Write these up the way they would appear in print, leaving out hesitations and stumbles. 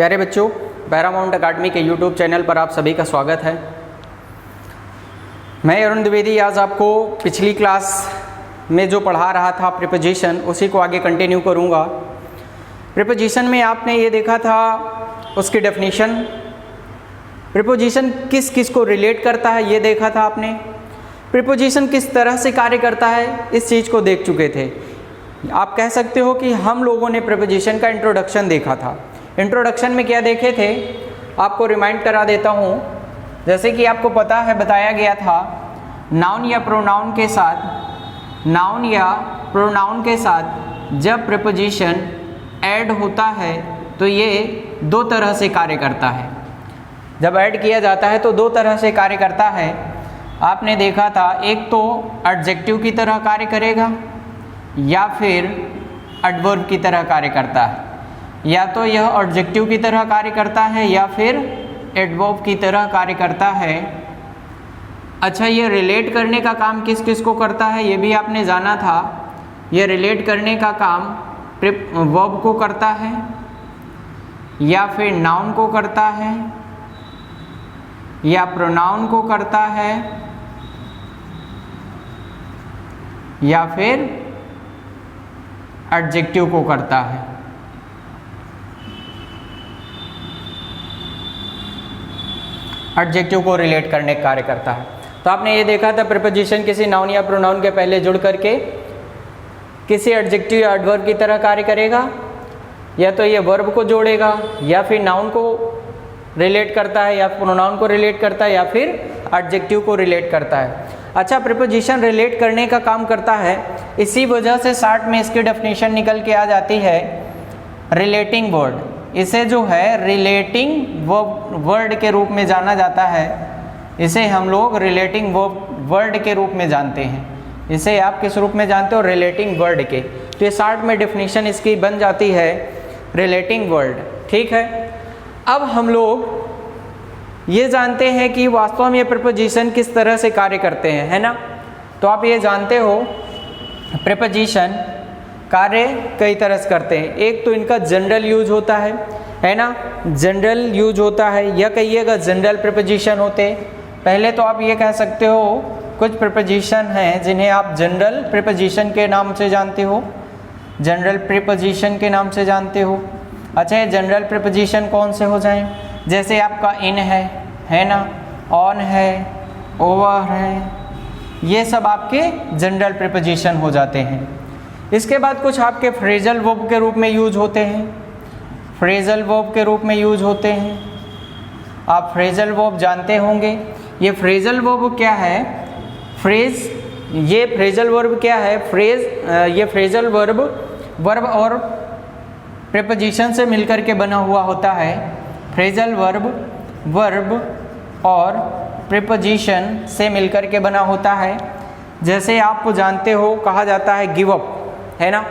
प्यारे बच्चों, Paramount academy के यूट्यूब चैनल पर आप सभी का स्वागत है। मैं अरुण द्विवेदी आज आपको पिछली क्लास में जो पढ़ा रहा था प्रीपोजिशन, उसी को आगे कंटिन्यू करूँगा। प्रीपोजिशन में आपने ये देखा था उसकी डेफिनेशन, प्रीपोजिशन किस किस को रिलेट करता है ये देखा था आपने। प्रीपोजिशन किस तरह से कार्य करता है इस चीज़ को देख चुके थे। आप कह सकते हो कि हम लोगों ने प्रीपोजिशन का इंट्रोडक्शन देखा था। इंट्रोडक्शन में क्या देखे थे आपको रिमाइंड करा देता हूँ। जैसे कि आपको पता है, बताया गया था नाउन या प्रोनाउन के साथ जब प्रीपोजिशन ऐड होता है तो ये दो तरह से कार्य करता है। जब ऐड किया जाता है तो दो तरह से कार्य करता है। आपने देखा था, एक तो एडजेक्टिव की तरह कार्य करेगा या फिर एडवर्ब की तरह कार्य करता है। या तो यह एडजेक्टिव की तरह कार्य करता है या फिर एडवर्ब की तरह कार्य करता है। अच्छा, ये रिलेट करने का काम किस किस को करता है ये भी आपने जाना था। यह रिलेट करने का काम वर्ब को करता है या फिर नाउन को करता है या प्रोनाउन को करता है या फिर एडजेक्टिव को करता है। एडजेक्टिव को रिलेट करने का कार्य करता है। तो आपने ये देखा था प्रीपोजिशन किसी नाउन या प्रोनाउन के पहले जुड़ करके किसी एडजेक्टिव या एडवर्ब की तरह कार्य करेगा, या तो ये वर्ब को जोड़ेगा या फिर नाउन को रिलेट करता है या प्रोनाउन को रिलेट करता है या फिर एडजेक्टिव को रिलेट करता है। अच्छा, प्रीपोजिशन रिलेट करने का काम करता है, इसी वजह से शार्ट में इसकी डेफिनेशन निकल के आ जाती है रिलेटिंग वर्ड। इसे जो है रिलेटिंग वर्ड के रूप में जाना जाता है। इसे हम लोग रिलेटिंग वर्ड के रूप में जानते हैं। इसे आप किस रूप में जानते हो? रिलेटिंग वर्ड के। तो ये शार्ट में डेफिनेशन इसकी बन जाती है रिलेटिंग वर्ड। ठीक है, अब हम लोग ये जानते हैं कि वास्तव में ये प्रीपोजिशन किस तरह से कार्य करते हैं, है ना। तो आप ये जानते हो प्रीपोजिशन कार्य कई तरह से करते हैं। एक तो इनका जनरल यूज होता है ना, जनरल यूज होता है या कहिएगा जनरल प्रीपोजिशन होते हैं। पहले तो आप ये कह सकते हो कुछ प्रीपोजिशन हैं जिन्हें आप जनरल प्रीपोजिशन के नाम से जानते हो, जनरल प्रीपोजिशन के नाम से जानते हो। अच्छा, ये जनरल प्रीपोजिशन कौन से हो जाएं? जैसे आपका इन है ना, ऑन है, ओवर है, ये सब आपके जनरल प्रीपोजिशन हो जाते हैं। इसके बाद कुछ आपके फ्रेजल वर्ब के रूप में यूज होते हैं। फ्रेजल वर्ब के रूप में यूज होते हैं। आप फ्रेजल वर्ब जानते होंगे। ये फ्रेजल वर्ब क्या है? ये फ्रेजल वर्ब क्या है? ये फ्रेजल वर्ब और प्रीपोजिशन से मिलकर के बना हुआ होता है। फ्रेजल वर्ब और प्रीपोजिशन से मिलकर के बना होता है। जैसे आप जानते हो, कहा जाता है गिव अप, है ना,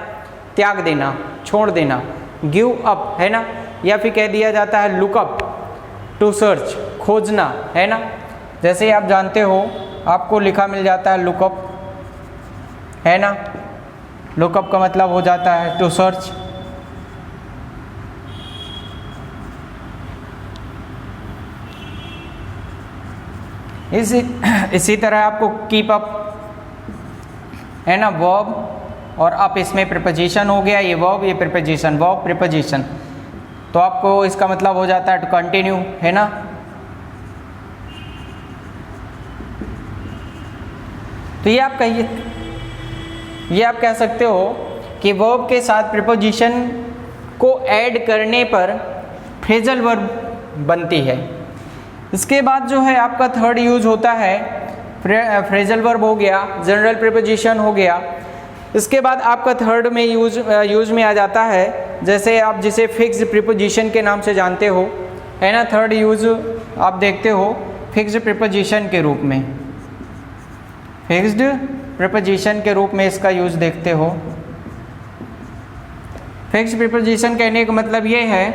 त्याग देना, छोड़ देना, गिव अप, है ना। या फिर कह दिया जाता है लुक अप, टू सर्च, खोजना, है ना। जैसे आप जानते हो, आपको लिखा मिल जाता है लुक अप, है ना। लुक अप का मतलब हो जाता है टू सर्च। इसी तरह आपको कीप अप, है ना, वर्ब और अप, इसमें प्रीपोजिशन हो गया। ये वर्ब, ये प्रीपोजिशन, वर्ब प्रीपोजिशन। तो आपको इसका मतलब हो जाता है टू कंटिन्यू, है ना। तो ये आप कह सकते हो कि वर्ब के साथ प्रीपोजिशन को ऐड करने पर फ्रेजल वर्ब बनती है। इसके बाद जो है आपका थर्ड यूज होता है, फ्रेजल वर्ब हो गया, जनरल प्रीपोजिशन हो गया। इसके बाद आपका थर्ड में यूज में आ जाता है, जैसे आप जिसे फिक्स्ड प्रीपोजिशन के नाम से जानते हो, है ना। थर्ड यूज आप देखते हो फिक्स्ड प्रीपोजिशन के रूप में। फिक्स्ड प्रीपोजिशन के रूप में इसका यूज देखते हो। फिक्स्ड प्रीपोजिशन कहने का मतलब ये है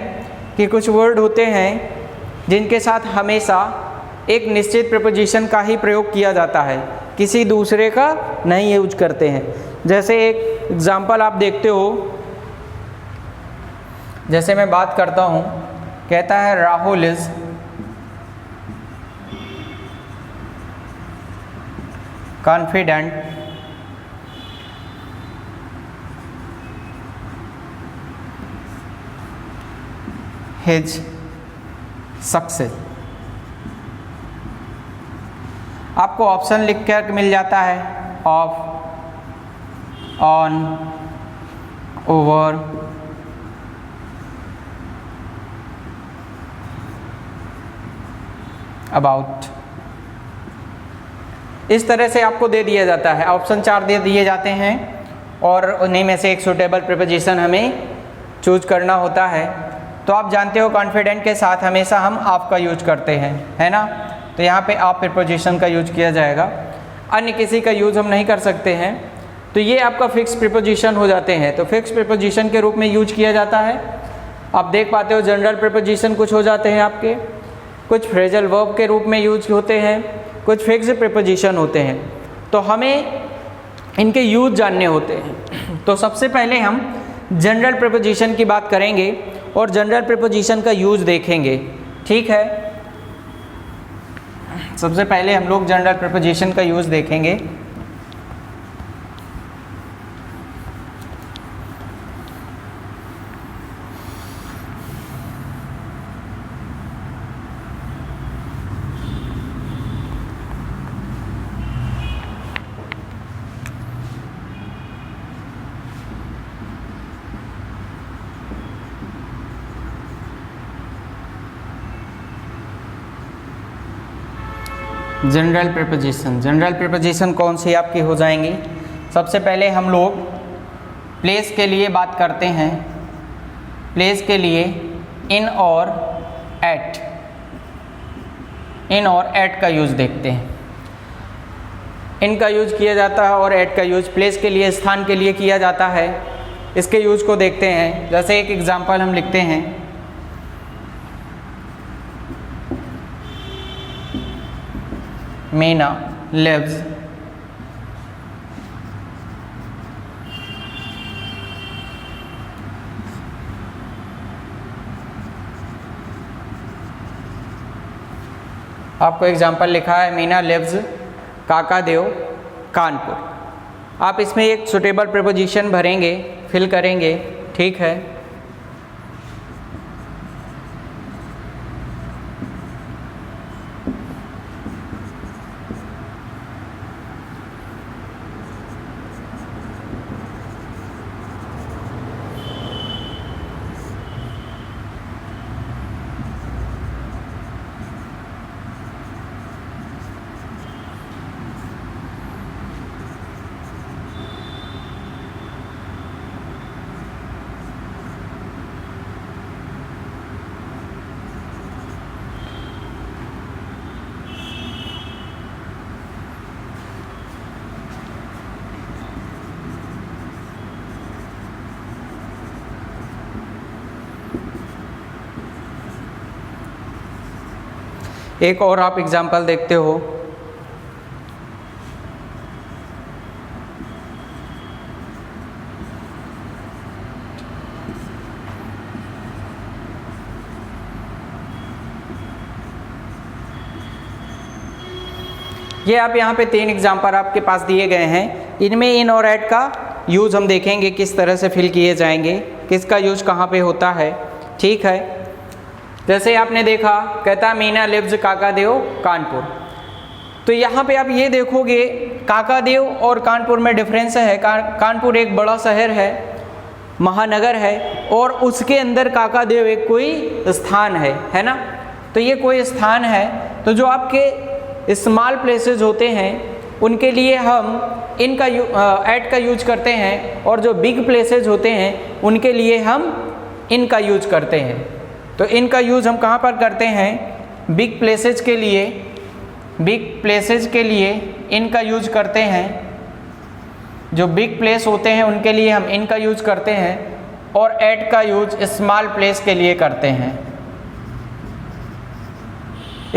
कि कुछ वर्ड होते हैं जिनके साथ हमेशा एक निश्चित प्रीपोजिशन का ही प्रयोग किया जाता है, किसी दूसरे का नहीं यूज करते हैं। जैसे एक एग्जाम्पल आप देखते हो, जैसे मैं बात करता हूँ कहता है Rahul is confident his success. आपको ऑप्शन लिख कर मिल जाता है ऑफ, ऑन, ओवर, अबाउट, इस तरह से आपको दे दिया जाता है। ऑप्शन 4 दे दिए जाते हैं और उन्हीं में से एक सूटेबल प्रीपोजिशन हमें चूज करना होता है। तो आप जानते हो कॉन्फिडेंट के साथ हमेशा हम ऑफ का यूज करते हैं, है ना। तो यहाँ पे ऑफ प्रीपोजिशन का यूज किया जाएगा, अन्य किसी का यूज हम नहीं कर सकते हैं। तो ये आपका फिक्स प्रीपोजिशन हो जाते हैं। तो फिक्स प्रीपोजिशन के रूप में यूज किया जाता है। आप देख पाते हो जनरल प्रीपोजिशन कुछ हो जाते हैं आपके, कुछ फ्रेजल वर्ब के रूप में यूज होते हैं, कुछ फिक्स प्रीपोजिशन होते हैं। तो हमें इनके यूज जानने होते हैं। तो सबसे पहले हम जनरल प्रीपोजिशन की बात करेंगे और जनरल प्रीपोजिशन का यूज देखेंगे, ठीक है। सबसे पहले हम लोग जनरल प्रीपोजिशन का यूज देखेंगे। जनरल प्रीपोजिशन कौन सी आपकी हो जाएंगी। सबसे पहले हम लोग प्लेस के लिए बात करते हैं। प्लेस के लिए इन और एट का यूज़ देखते हैं। इन का यूज किया जाता है और एट का यूज प्लेस के लिए, स्थान के लिए किया जाता है। इसके यूज को देखते हैं। जैसे एक एग्जांपल हम लिखते हैं, मीना lives आपको एग्जाम्पल लिखा है मीना लिव्स काकादेव कानपुर। आप इसमें एक सुटेबल प्रीपोजिशन भरेंगे, फिल करेंगे, ठीक है। एक और आप एग्जाम्पल देखते हो, ये आप यहाँ पे 3 एग्जाम्पल आपके पास दिए गए हैं। इनमें इन और एट का यूज़ हम देखेंगे किस तरह से फिल किए जाएंगे, किसका यूज कहाँ पे होता है, ठीक है। जैसे आपने देखा, कहता मीना लिव्स काकादेव कानपुर। तो यहाँ पे आप ये देखोगे काकादेव और कानपुर में डिफरेंस है। कानपुर एक बड़ा शहर है, महानगर है, और उसके अंदर काकादेव एक कोई स्थान है ना। तो ये कोई स्थान है। तो जो आपके स्मॉल प्लेसेस होते हैं उनके लिए हम इनका एट का यूज करते हैं, और जो बिग प्लेसेस होते हैं उनके लिए हम इनका यूज करते हैं। तो इनका यूज़ हम कहाँ पर करते हैं, बिग प्लेसेस के लिए इनका यूज करते हैं। जो बिग प्लेस होते हैं उनके लिए हम इनका यूज करते हैं, और एट का यूज स्मॉल प्लेस के लिए करते हैं।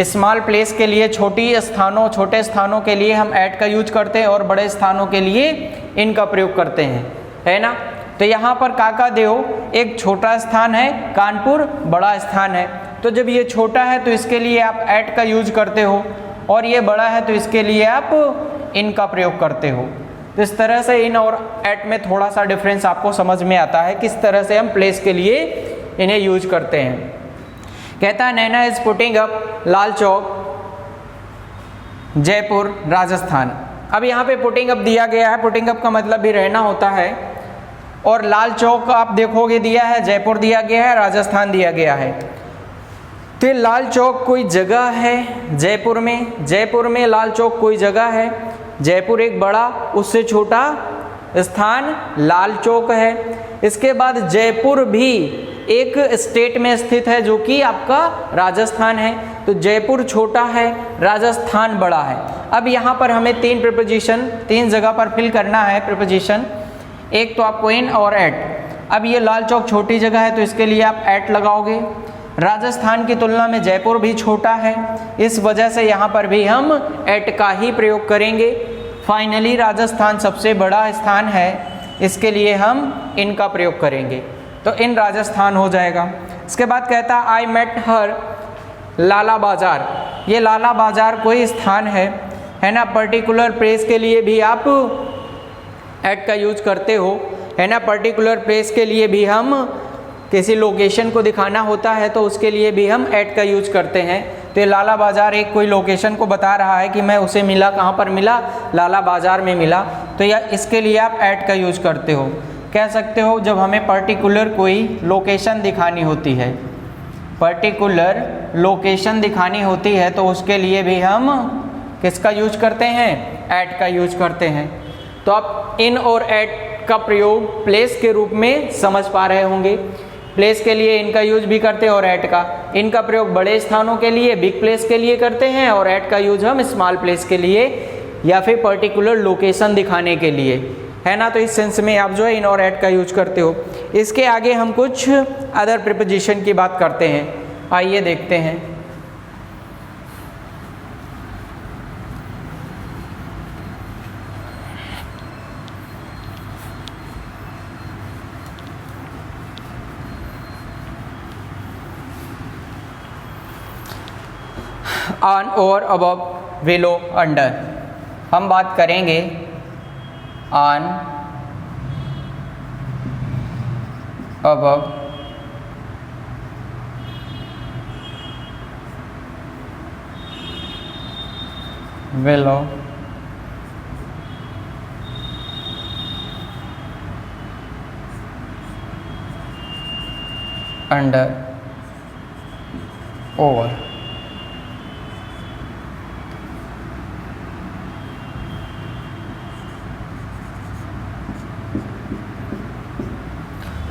स्मॉल प्लेस के लिए, छोटे स्थानों के लिए हम एट का यूज करते हैं, और बड़े स्थानों के लिए इनका प्रयोग करते हैं, है ना। तो यहाँ पर काका देव एक छोटा स्थान है, कानपुर बड़ा स्थान है। तो जब ये छोटा है तो इसके लिए आप एट का यूज करते हो, और ये बड़ा है तो इसके लिए आप इन का प्रयोग करते हो। तो इस तरह से इन और एट में थोड़ा सा डिफरेंस आपको समझ में आता है, किस तरह से हम प्लेस के लिए इन्हें यूज करते हैं। कहता है नैना is putting up Lal Chowk Jaipur Rajasthan. अब यहाँ पे पुटिंग अप दिया गया है, पुटिंग अप का मतलब भी रहना होता है, और लाल चौक आप देखोगे दिया है, जयपुर दिया गया है, राजस्थान दिया गया है। तो ये लाल चौक कोई जगह है जयपुर में लाल चौक कोई जगह है। जयपुर एक बड़ा, उससे छोटा स्थान लाल चौक है। इसके बाद जयपुर भी एक स्टेट में स्थित है जो कि आपका राजस्थान है। तो जयपुर छोटा है, राजस्थान बड़ा है। अब यहाँ पर हमें तीन प्रीपोजिशन, तीन जगह पर फिल करना है प्रीपोजिशन। एक तो आपको इन और एट। अब ये लाल चौक छोटी जगह है तो इसके लिए आप एट लगाओगे। राजस्थान की तुलना में जयपुर भी छोटा है, इस वजह से यहाँ पर भी हम एट का ही प्रयोग करेंगे। फाइनली राजस्थान सबसे बड़ा स्थान है, इसके लिए हम इन का प्रयोग करेंगे, तो इन राजस्थान हो जाएगा। इसके बाद कहता आई मेट हर लाला बाजार। ये लाला बाजार कोई स्थान है ना। पर्टिकुलर प्लेस के लिए भी आप एट का यूज करते हो, है ना। पर्टिकुलर प्लेस के लिए भी हम किसी लोकेशन को दिखाना होता है तो उसके लिए भी हम एट का यूज करते हैं। तो ये लाला बाजार एक कोई लोकेशन को बता रहा है कि मैं उसे मिला, कहाँ पर मिला, लाला बाजार में मिला, तो या इसके लिए आप एट का यूज करते हो। कह सकते हो जब हमें पर्टिकुलर कोई लोकेशन दिखानी होती है, पर्टिकुलर लोकेशन दिखानी होती है तो उसके लिए भी हम किसका यूज करते हैं, एट का यूज करते हैं। तो आप इन और एट का प्रयोग प्लेस के रूप में समझ पा रहे होंगे। प्लेस के लिए इनका यूज भी करते हैं और एट का। इनका प्रयोग बड़े स्थानों के लिए, बिग प्लेस के लिए करते हैं, और एट का यूज हम स्मॉल प्लेस के लिए या फिर पर्टिकुलर लोकेशन दिखाने के लिए, है ना। तो इस सेंस में आप जो है इन और एट का यूज करते हो। इसके आगे हम कुछ अदर प्रीपोजिशन की बात करते हैं, आइए देखते हैं। On, over, above, below, under. हम बात करेंगे on, above, below, under, over.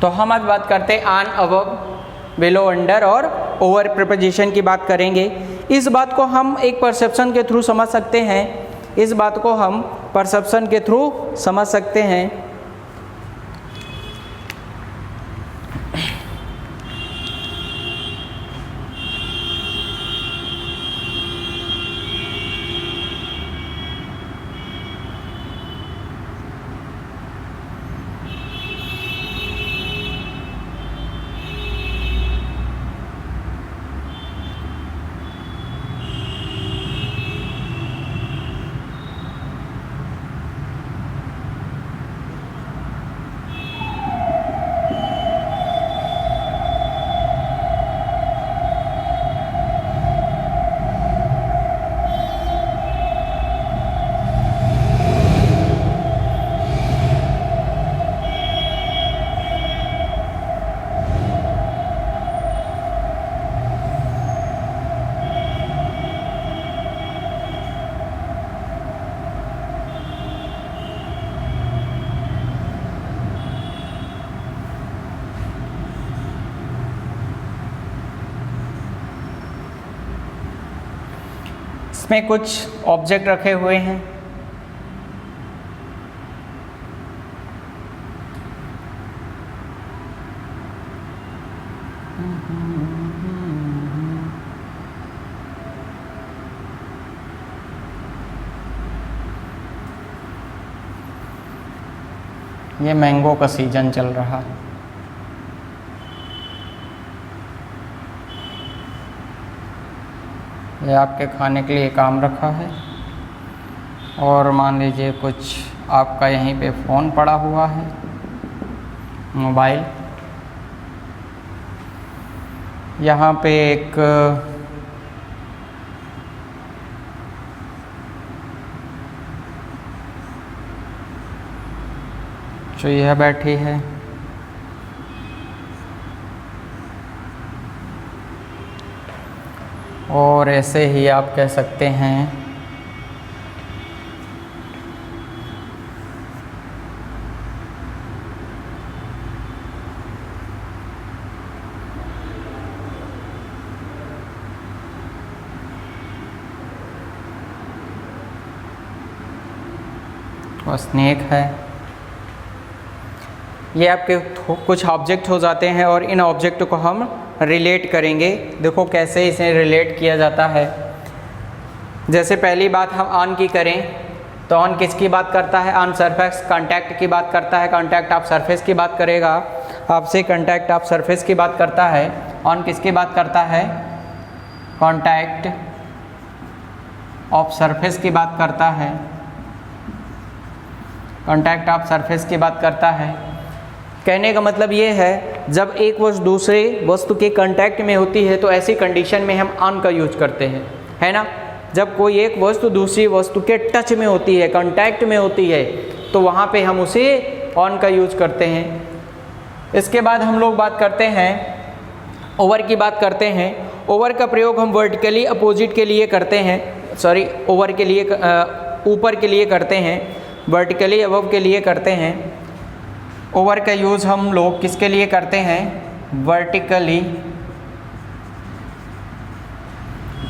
तो हम आज बात करते हैं ऑन, अबव, बिलो, अंडर और ओवर प्रीपोजिशन की बात करेंगे। इस बात को हम एक परसेप्शन के थ्रू समझ सकते हैं, इस बात को हम परसेप्शन के थ्रू समझ सकते हैं। इसमें कुछ ऑब्जेक्ट रखे हुए हैं, ये मैंगो का सीजन चल रहा है। ये आपके खाने के लिए काम रखा है। और मान लीजिए कुछ आपका यहीं पे फ़ोन पड़ा हुआ है, मोबाइल। यहाँ पे एक चूहिया बैठी है। और ऐसे ही आप कह सकते हैं और स्नेक है। ये आपके कुछ ऑब्जेक्ट हो जाते हैं और इन ऑब्जेक्ट को हम रिलेट करेंगे। देखो कैसे इसे रिलेट किया जाता है। जैसे पहली बात हम ऑन की करें तो ऑन किसकी बात करता है? ऑन सरफेस कांटेक्ट की बात करता है। कांटेक्ट ऑफ सरफेस की बात करेगा आपसे, कांटेक्ट ऑफ सरफेस की बात करता है। ऑन किसकी बात करता है? कांटेक्ट ऑफ सरफेस की बात करता है। कांटेक्ट ऑफ सरफेस की बात करता है। कहने का मतलब ये है जब एक वस्तु दूसरे वस्तु के कांटेक्ट में होती है तो ऐसी कंडीशन में हम ऑन का यूज करते हैं, है ना। जब कोई एक वस्तु दूसरी वस्तु के टच में होती है, कांटेक्ट में होती है, तो वहाँ पे हम उसे ऑन का यूज करते हैं। इसके बाद हम लोग बात करते हैं ओवर की बात करते हैं। ओवर का प्रयोग हम वर्टिकली अपोजिट के लिए करते हैं, सॉरी ओवर के लिए ऊपर के लिए करते हैं, वर्टिकली अबव के लिए करते हैं। ओवर का यूज़ हम लोग किसके लिए करते हैं? Vertically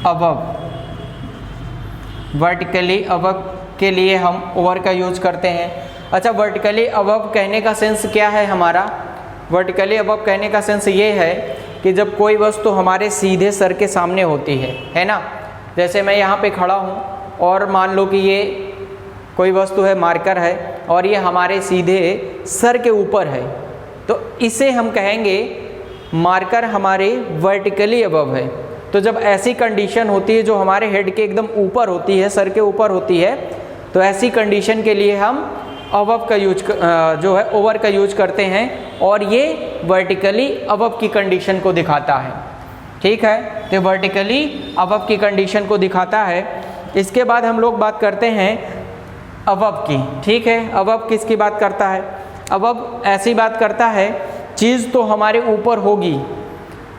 above. वर्टिकली अबव के लिए हम ओवर का यूज करते हैं। अच्छा, वर्टिकली अबव कहने का सेंस क्या है हमारा? वर्टिकली अबव कहने का सेंस ये है कि जब कोई वस्तु हमारे सीधे सर के सामने होती है ना। जैसे मैं यहाँ पे खड़ा हूँ और मान लो कि ये कोई वस्तु है, मार्कर है, और ये हमारे सीधे सर के ऊपर है, तो इसे हम कहेंगे मार्कर हमारे वर्टिकली अबव है। तो जब ऐसी कंडीशन होती है जो हमारे हेड के एकदम ऊपर होती है, सर के ऊपर होती है, तो ऐसी कंडीशन के लिए हम अबव का यूज जो है ओवर का यूज करते हैं, और ये वर्टिकली अबव की कंडीशन को दिखाता है। ठीक है, तो वर्टिकली अबव की कंडीशन को दिखाता है। इसके बाद हम लोग बात करते हैं अबव की। ठीक है, अबव किसकी बात करता है? अबव ऐसी बात करता है चीज़ तो हमारे ऊपर होगी,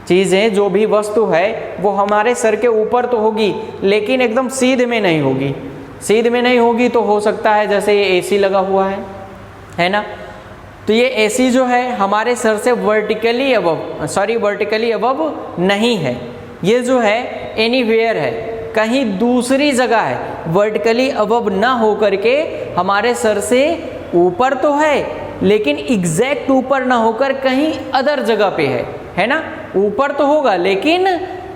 चीज़ें जो भी वस्तु है वो हमारे सर के ऊपर तो होगी, लेकिन एकदम सीधे में नहीं होगी। सीधे में नहीं होगी तो हो सकता है जैसे ये एसी लगा हुआ है ना। तो ये एसी जो है हमारे सर से वर्टिकली अबव नहीं है। ये जो है एनीवेयर है, कहीं दूसरी जगह है, वर्टिकली अबव ना हो करके हमारे सर से ऊपर तो है, लेकिन एग्जैक्ट ऊपर ना होकर कहीं अदर जगह पे है ना। ऊपर तो होगा लेकिन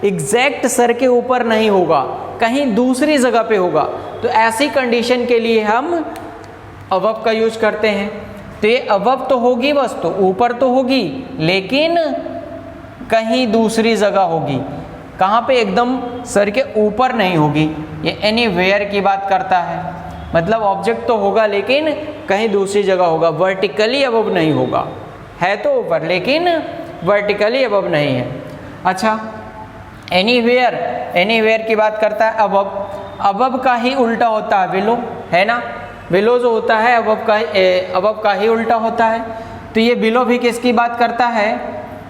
एग्जैक्ट सर के ऊपर नहीं होगा, कहीं दूसरी जगह पे होगा। तो ऐसी कंडीशन के लिए हम अबव का यूज करते हैं। तो ये अबव तो होगी वस्तु, ऊपर तो होगी, लेकिन कहीं दूसरी जगह होगी। कहाँ पे? एकदम सर के ऊपर नहीं होगी। ये एनीवेयर की बात करता है, मतलब ऑब्जेक्ट तो होगा लेकिन कहीं दूसरी जगह होगा, वर्टिकली अबव नहीं होगा। है तो ऊपर लेकिन वर्टिकली अबव नहीं है। अच्छा, एनीवेयर की बात करता है अबव। अबव का ही उल्टा होता है बिलो, है ना। बिलो जो होता है अबव का ही उल्टा होता है। तो ये बिलो भी किसकी बात करता है?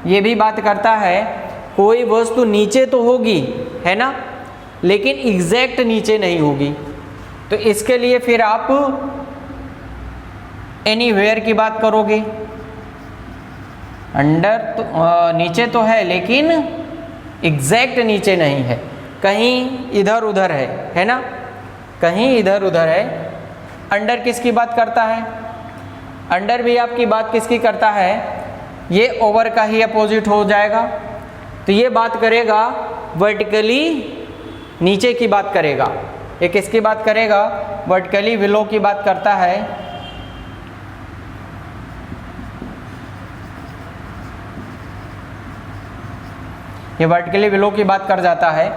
ये भी बात करता है कोई वस्तु नीचे तो होगी, है ना, लेकिन एग्जैक्ट नीचे नहीं होगी। तो इसके लिए फिर आप एनीवेयर की बात करोगे। अंडर तो नीचे तो है लेकिन एग्जैक्ट नीचे नहीं है, कहीं इधर उधर है ना, कहीं इधर उधर है। अंडर किसकी बात करता है? अंडर भी आपकी बात किसकी करता है? ये ओवर का ही अपोजिट हो जाएगा। तो ये बात करेगा वर्टिकली नीचे की बात करेगा। ये किसकी बात करेगा? वर्टिकली बिलो की बात करता है। ये वर्टिकली बिलो की बात कर जाता है।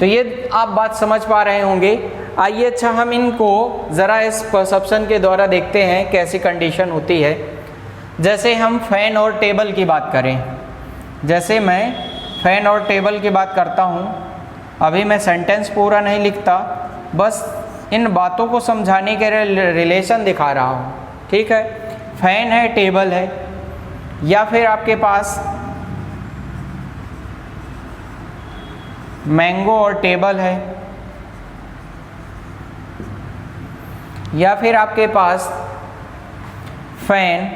तो ये आप बात समझ पा रहे होंगे। आइए अच्छा हम इनको ज़रा इस परसेप्शन के द्वारा देखते हैं कैसी कंडीशन होती है। जैसे हम फैन और टेबल की बात करें, जैसे मैं फैन और टेबल की बात करता हूँ, अभी मैं सेंटेंस पूरा नहीं लिखता, बस इन बातों को समझाने के रिलेशन दिखा रहा हूँ, ठीक है। फैन है, टेबल है, या फिर आपके पास मैंगो और टेबल है, या फिर आपके पास फैन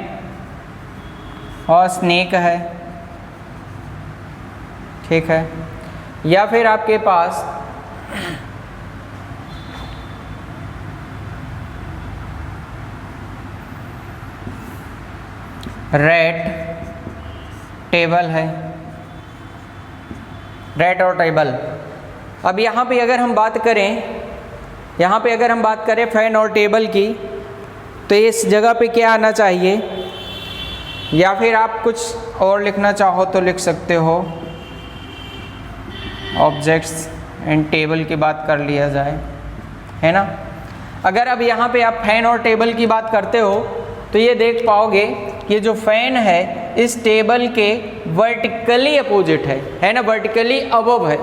और स्नेक है, ठीक है, या फिर आपके पास रैट टेबल है, रैट और टेबल। अब यहाँ पे अगर हम बात करें फैन और टेबल की, तो इस जगह पे क्या आना चाहिए, या फिर आप कुछ और लिखना चाहो तो लिख सकते हो, ऑब्जेक्ट्स एंड टेबल की बात कर लिया जाए, है ना। अगर अब यहाँ पे आप फैन और टेबल की बात करते हो तो ये देख पाओगे कि जो फैन है इस टेबल के वर्टिकली अपोजिट है ना, वर्टिकली अबव है।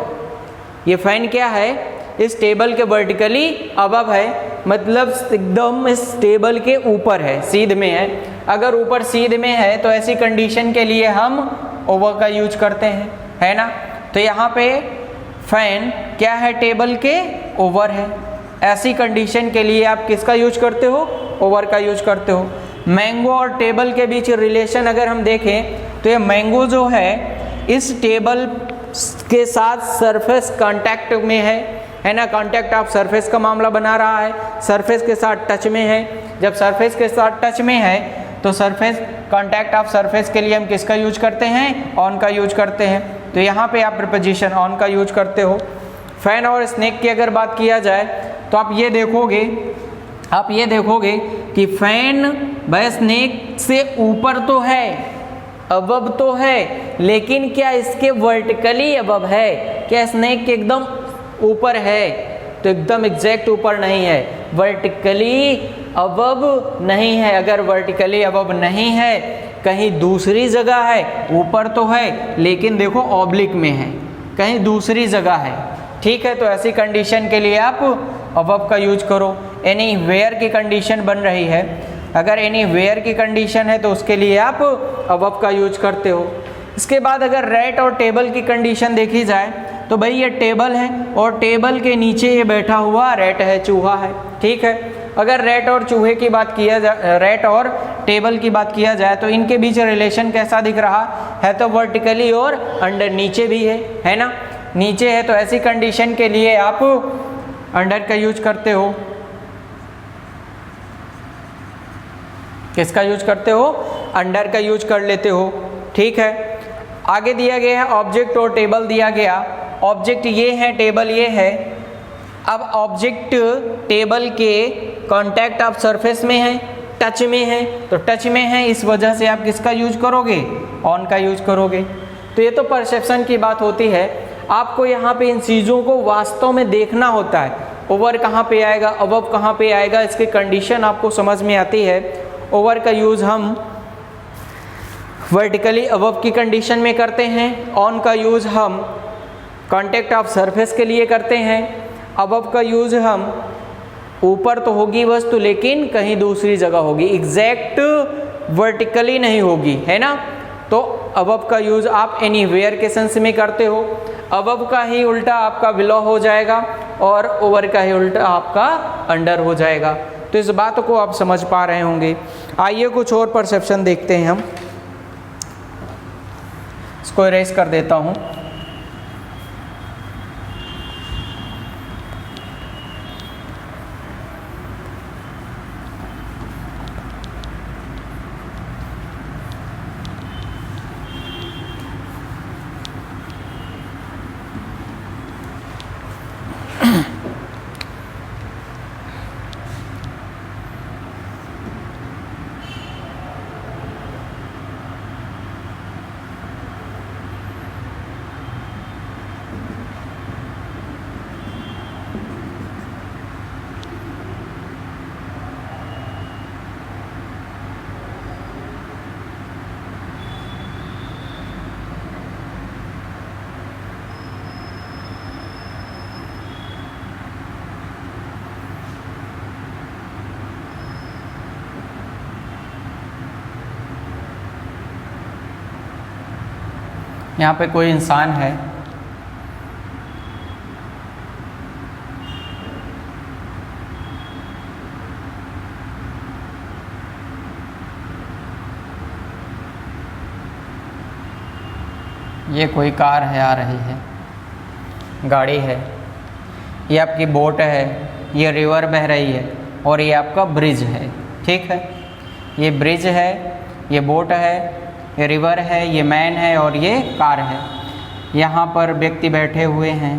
ये फैन क्या है, इस टेबल के वर्टिकली अबव है, मतलब एकदम इस टेबल के ऊपर है, सीध में है। अगर ऊपर सीध में है तो ऐसी कंडीशन के लिए हम ओवर का यूज करते हैं, है ना। तो यहाँ पे फैन क्या है, टेबल के ओवर है। ऐसी कंडीशन के लिए आप किसका यूज करते हो, ओवर का यूज करते हो। मैंगो और टेबल के बीच रिलेशन अगर हम देखें तो ये मैंगो जो है इस टेबल के साथ सरफेस कांटेक्ट में है ना। कांटेक्ट ऑफ सरफेस का मामला बना रहा है, सरफेस के साथ टच में है। जब सरफेस के साथ टच में है तो सरफेस कांटेक्ट ऑफ सरफेस के लिए हम किसका यूज करते हैं, ऑन का यूज करते हैं। तो यहाँ पे आप प्रीपोजिशन ऑन का यूज करते हो। फैन और स्नेक की अगर बात किया जाए तो आप ये देखोगे कि फैन वह स्नेक से ऊपर तो है, अबव तो है, लेकिन क्या इसके वर्टिकली अबव है, क्या स्नेक के एकदम ऊपर है, तो एकदम एग्जैक्ट ऊपर नहीं है, वर्टिकली अबव नहीं है। अगर वर्टिकली अबव नहीं है, कहीं दूसरी जगह है, ऊपर तो है लेकिन देखो ऑब्लिक में है, कहीं दूसरी जगह है, ठीक है। तो ऐसी कंडीशन के लिए आप अबव का यूज करो। एनी वेयर की कंडीशन बन रही है, अगर एनी वेयर की कंडीशन है तो उसके लिए आप अबव का यूज करते हो। इसके बाद अगर रैट और टेबल की कंडीशन देखी जाए तो भाई ये टेबल है और टेबल के नीचे ये बैठा हुआ रैट है, चूहा है, ठीक है। अगर रैट और चूहे की बात किया जाए, रैट और टेबल की बात किया जाए तो इनके बीच रिलेशन कैसा दिख रहा है, तो वर्टिकली और अंडर नीचे भी है ना, नीचे है। तो ऐसी कंडीशन के लिए आप अंडर का यूज करते हो। किसका यूज करते हो, अंडर का यूज कर लेते हो, ठीक है। आगे दिया गया है ऑब्जेक्ट और टेबल दिया गया। ऑब्जेक्ट ये है, टेबल ये है। अब ऑब्जेक्ट टेबल के कांटेक्ट ऑफ सरफेस में है, टच में है, तो टच में है इस वजह से आप किसका यूज करोगे, ऑन का यूज करोगे। तो ये तो परसेप्शन की बात होती है। आपको यहाँ पे इन चीज़ों को वास्तव में देखना होता है, ओवर कहाँ पे आएगा, अबव कहाँ पे आएगा, इसकी कंडीशन आपको समझ में आती है। ओवर का यूज़ हम वर्टिकली अबव की कंडीशन में करते हैं, ऑन का यूज़ हम कांटेक्ट ऑफ सरफेस के लिए करते हैं, अबव का यूज़ हम ऊपर तो होगी वस्तु लेकिन कहीं दूसरी जगह होगी, एग्जैक्ट वर्टिकली नहीं होगी, है ना। तो अबव का यूज़ आप एनीवेयर के सेंस में करते हो। अबव का ही उल्टा आपका बिलो हो जाएगा और ओवर का ही उल्टा आपका अंडर हो जाएगा। तो इस बात को आप समझ पा रहे होंगे। आइए कुछ और परसेप्शन देखते हैं हम। इसको इरेज कर देता हूँ। यहाँ पे कोई इंसान है, ये कोई कार है आ रही है, गाड़ी है, ये आपकी बोट है, ये रिवर बह रही है और ये आपका ब्रिज है। ठीक है, ये ब्रिज है, ये बोट है, ये रिवर है, ये मैन है और ये कार है। यहाँ पर व्यक्ति बैठे हुए हैं,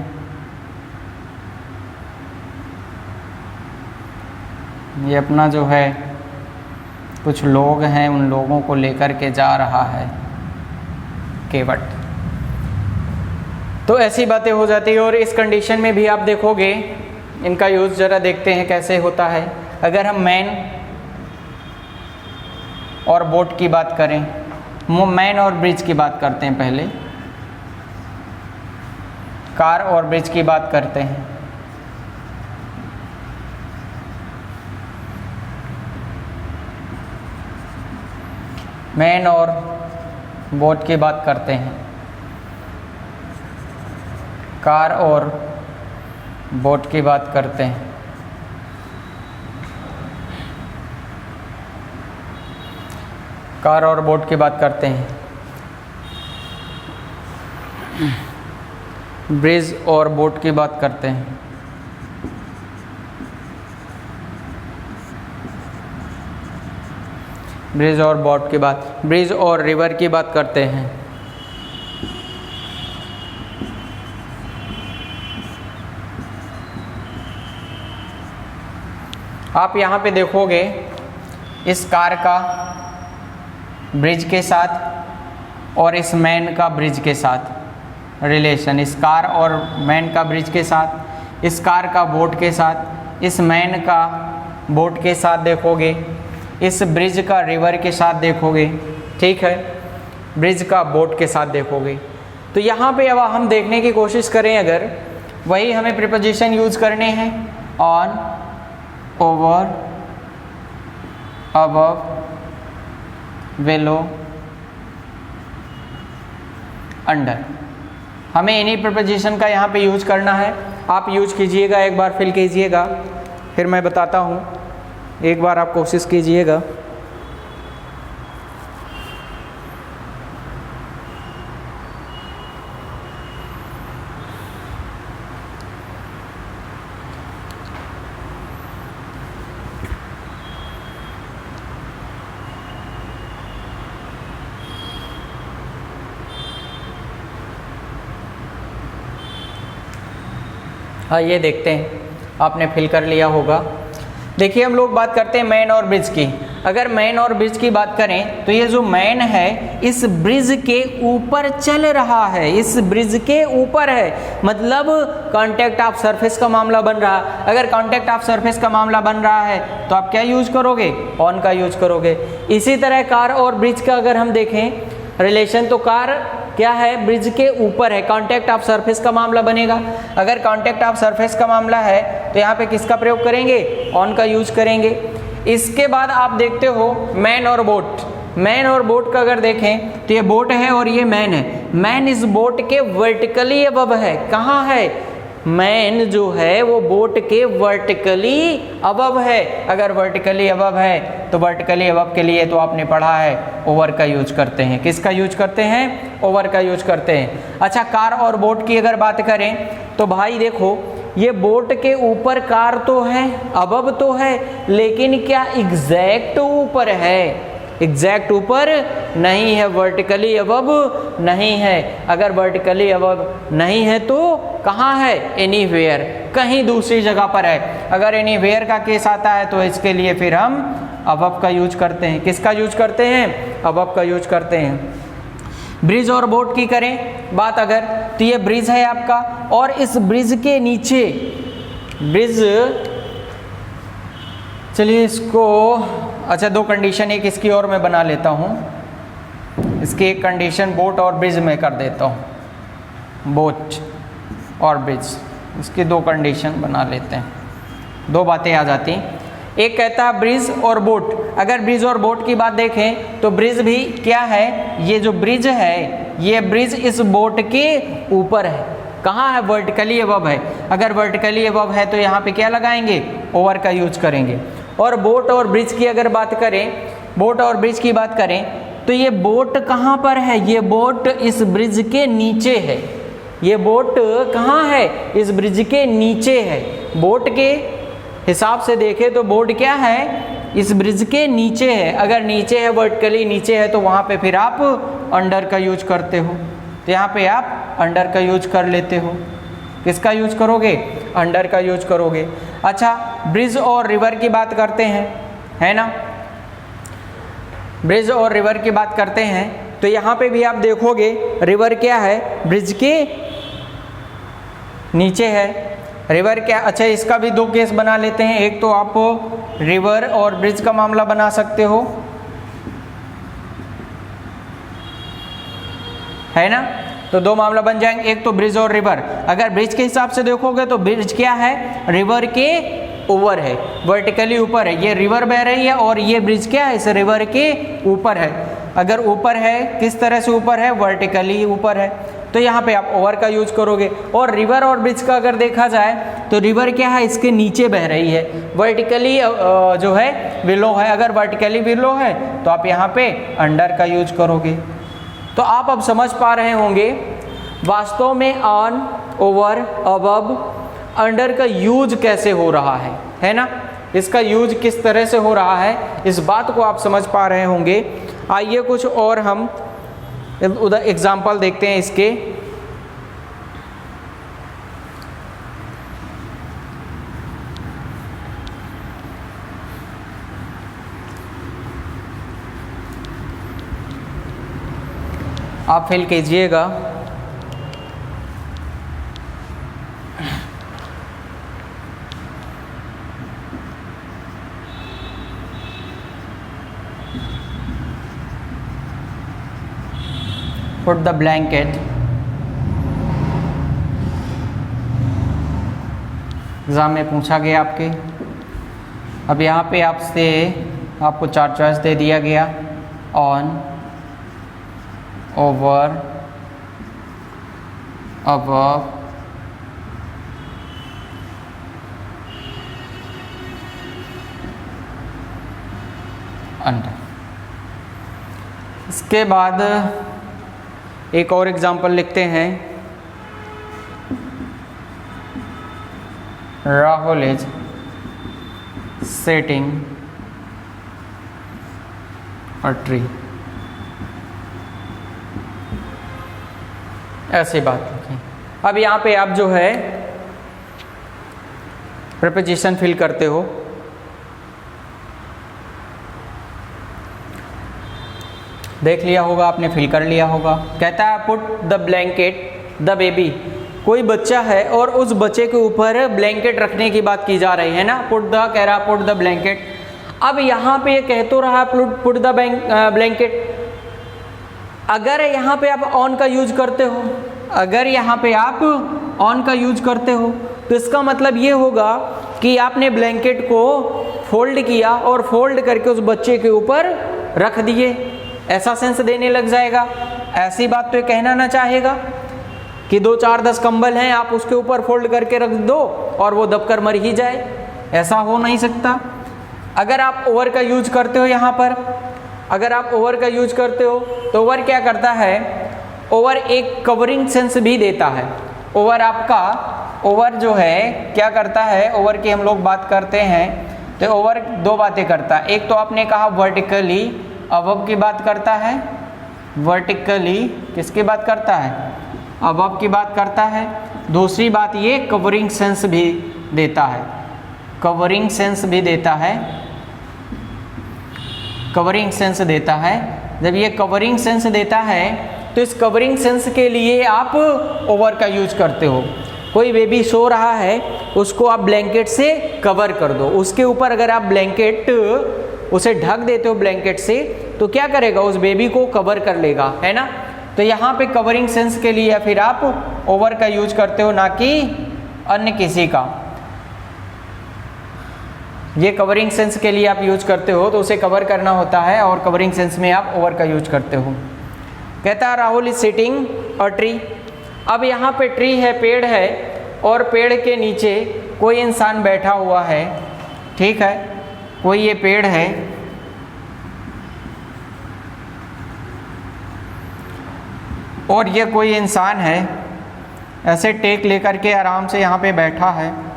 ये अपना जो है कुछ लोग हैं, उन लोगों को लेकर के जा रहा है केवट। तो ऐसी बातें हो जाती है। और इस कंडीशन में भी आप देखोगे, इनका यूज़ ज़रा देखते हैं कैसे होता है। अगर हम मैन और बोट की बात करें, मैन और ब्रिज की बात करते हैं, पहले कार और ब्रिज की बात करते हैं। मैन और बोट की बात करते हैं, कार और बोट की बात करते हैं। कार और बोट की बात करते हैं, ब्रिज और बोट की बात करते हैं, ब्रिज और बोट की बात, ब्रिज और रिवर की बात करते हैं। आप यहाँ पे देखोगे इस कार का ब्रिज के साथ और इस मैन का ब्रिज के साथ रिलेशन, इस कार और मैन का ब्रिज के साथ, इस कार का बोट के साथ, इस मैन का बोट के साथ देखोगे, इस ब्रिज का रिवर के साथ देखोगे। ठीक है, ब्रिज का बोट के साथ देखोगे। तो यहाँ पे अब हम देखने की कोशिश करें, अगर वही हमें प्रीपोजिशन यूज़ करने हैं, on, over, above, below, under, हमें इन्हीं प्रीपोजिशन का यहाँ पे यूज करना है। आप यूज कीजिएगा, एक बार फिल कीजिएगा, फिर मैं बताता हूँ, एक बार आप कोशिश कीजिएगा। हाँ, ये देखते हैं, आपने फिल कर लिया होगा। देखिए, हम लोग बात करते हैं मैन और ब्रिज की। अगर मैन और ब्रिज की बात करें तो ये जो मैन है इस ब्रिज के ऊपर चल रहा है, इस ब्रिज के ऊपर है, मतलब कांटेक्ट ऑफ सरफेस का मामला बन रहा। अगर कांटेक्ट ऑफ सरफेस का मामला बन रहा है तो आप क्या यूज करोगे? ऑन का यूज करोगे। इसी तरह कार और ब्रिज का अगर हम देखें रिलेशन, तो कार क्या है? ब्रिज के ऊपर है, कांटेक्ट ऑफ सरफेस का मामला बनेगा। अगर कांटेक्ट ऑफ सरफेस का मामला है तो यहाँ पे किसका प्रयोग करेंगे? ऑन का यूज करेंगे। इसके बाद आप देखते हो मैन और बोट। मैन और बोट का अगर देखें तो ये बोट है और ये मैन है। मैन इस बोट के वर्टिकली अबव है। कहाँ है? मैन जो है वो बोट के वर्टिकली अबव है। अगर वर्टिकली अबव है तो वर्टिकली अबव के लिए तो आपने पढ़ा है ओवर का यूज करते हैं। किसका यूज करते हैं? ओवर का यूज करते हैं। अच्छा, कार और बोट की अगर बात करें तो भाई देखो, ये बोट के ऊपर कार तो है, अबव तो है, लेकिन क्या एग्जैक्ट ऊपर है? एग्जैक्ट ऊपर नहीं है, वर्टिकली अबव नहीं है। अगर वर्टिकली अबव नहीं है तो कहाँ है? एनीवेयर, कहीं दूसरी जगह पर है। अगर एनीवेयर का केस आता है तो इसके लिए फिर हम अबव का यूज करते हैं। किसका यूज करते हैं? अबव का यूज करते हैं। ब्रिज और बोट की करें बात अगर, तो ये ब्रिज है आपका, और इस ब्रिज के नीचे, ब्रिज, चलिए इसको, अच्छा दो कंडीशन एक इसकी और मैं बना लेता हूँ। इसकी एक कंडीशन बोट और ब्रिज में कर देता हूँ, बोट और ब्रिज, इसकी दो कंडीशन बना लेते हैं, दो बातें आ जाती हैं। एक कहता है ब्रिज और बोट। अगर ब्रिज और बोट की बात देखें तो ब्रिज भी क्या है, ये जो ब्रिज है ये ब्रिज इस बोट के ऊपर है। कहाँ है, वर्टिकली अबव है। अगर वर्टिकली अबव है तो यहाँ पे क्या लगाएंगे, ओवर का यूज करेंगे। और बोट और ब्रिज की अगर बात करें, बोट और ब्रिज की बात करें तो ये बोट कहाँ पर है, ये बोट इस ब्रिज के नीचे है। ये बोट कहाँ है, इस ब्रिज के नीचे है। बोट के हिसाब से देखें तो बोट क्या है, इस ब्रिज के नीचे है। अगर नीचे है, वर्टिकली नीचे है, तो वहाँ पे फिर आप अंडर का यूज करते हो। तो यहाँ पे आप अंडर का यूज कर लेते हो। किसका यूज करोगे, अंडर का यूज करोगे। अच्छा, ब्रिज और रिवर की बात करते हैं, है ना। ब्रिज और रिवर की बात करते हैं तो यहाँ पे भी आप देखोगे रिवर क्या है, ब्रिज के नीचे है। रिवर क्या, अच्छा इसका भी दो केस बना लेते हैं। एक तो आप रिवर और ब्रिज का मामला बना सकते हो, है ना। तो दो मामला बन जाएंगे, एक तो ब्रिज और रिवर। अगर ब्रिज के हिसाब से देखोगे तो ब्रिज क्या है, रिवर के ऊपर है, वर्टिकली ऊपर है। ये रिवर बह रही है और ये ब्रिज क्या है, इस रिवर के ऊपर है। अगर ऊपर है, किस तरह से ऊपर है, वर्टिकली ऊपर है, तो यहाँ पे आप ओवर का यूज करोगे। और रिवर और ब्रिज का अगर देखा जाए तो रिवर क्या है, इसके नीचे बह रही है, वर्टिकली जो है बिलो है। अगर वर्टिकली बिलो है तो आप यहाँ पे अंडर का यूज करोगे। तो आप अब समझ पा रहे होंगे वास्तव में ऑन, ओवर, अबव, अंडर का यूज कैसे हो रहा है ना। इसका यूज किस तरह से हो रहा है, इस बात को आप समझ पा रहे होंगे। आइए कुछ और हम उधर एग्जाम्पल देखते हैं इसके। आप फिल कीजिएगा। Put the blanket। एग्ज़ाम में पूछा गया आपके। अब यहाँ पे आपसे आपको चार चॉइस दे दिया गया, ऑन, ओवर, अबव, अंडर। इसके बाद एक और एग्जाम्पल लिखते हैं। Rahul is sitting a tree. ऐसी बात लिखी। अब यहाँ पे आप जो है प्रीपोजिशन फिल करते हो। देख लिया होगा आपने, फिल कर लिया होगा। कहता है put the blanket the baby. कोई बच्चा है और उस बच्चे के ऊपर ब्लैंकेट रखने की बात की जा रही है ना। पुट द कह रहा, पुट द ब्लैंकेट। अब यहाँ पे ये कह तो रहा पुट द ब्लैंकेट। अगर यहाँ पे आप ऑन का यूज करते हो, अगर यहाँ पे आप ऑन का यूज करते हो तो इसका मतलब ये होगा कि आपने ब्लैंकेट को फोल्ड किया और फोल्ड करके उस बच्चे के ऊपर रख दिए। ऐसा सेंस देने लग जाएगा। ऐसी बात तो ये कहना ना चाहेगा कि 2, 4, 10 कंबल हैं, आप उसके ऊपर फोल्ड करके रख दो और वो दबकर मर ही जाए। ऐसा हो नहीं सकता। अगर आप ओवर का यूज करते हो यहाँ पर, अगर आप ओवर का यूज करते हो तो ओवर क्या करता है, ओवर एक कवरिंग सेंस भी देता है। ओवर आपका, ओवर जो है क्या करता है, ओवर की हम लोग बात करते हैं तो ओवर दो बातें करता है। एक तो आपने कहा वर्टिकली अबव की बात करता है, वर्टिकली किसकी बात करता है, अबव की बात करता है। दूसरी बात ये कवरिंग सेंस भी देता है, कवरिंग सेंस भी देता है, कवरिंग सेंस देता है। जब ये कवरिंग सेंस देता है तो इस कवरिंग सेंस के लिए आप ओवर का यूज करते हो। कोई बेबी सो रहा है, उसको आप ब्लैंकेट से कवर कर दो, उसके ऊपर अगर आप ब्लैंकेट उसे ढक देते हो ब्लैंकेट से तो क्या करेगा, उस बेबी को कवर कर लेगा, है ना। तो यहाँ पे कवरिंग सेंस के लिए फिर आप ओवर का यूज करते हो, ना कि अन्य किसी का। ये कवरिंग सेंस के लिए आप यूज करते हो, तो उसे कवर करना होता है और कवरिंग सेंस में आप ओवर का यूज करते हो। कहता है Rahul is sitting a tree. अब यहाँ पे ट्री है, पेड़ है, और पेड़ के नीचे कोई इंसान बैठा हुआ है। ठीक है, कोई ये पेड़ है और ये कोई इंसान है, ऐसे टेक लेकर के आराम से यहाँ पे बैठा है।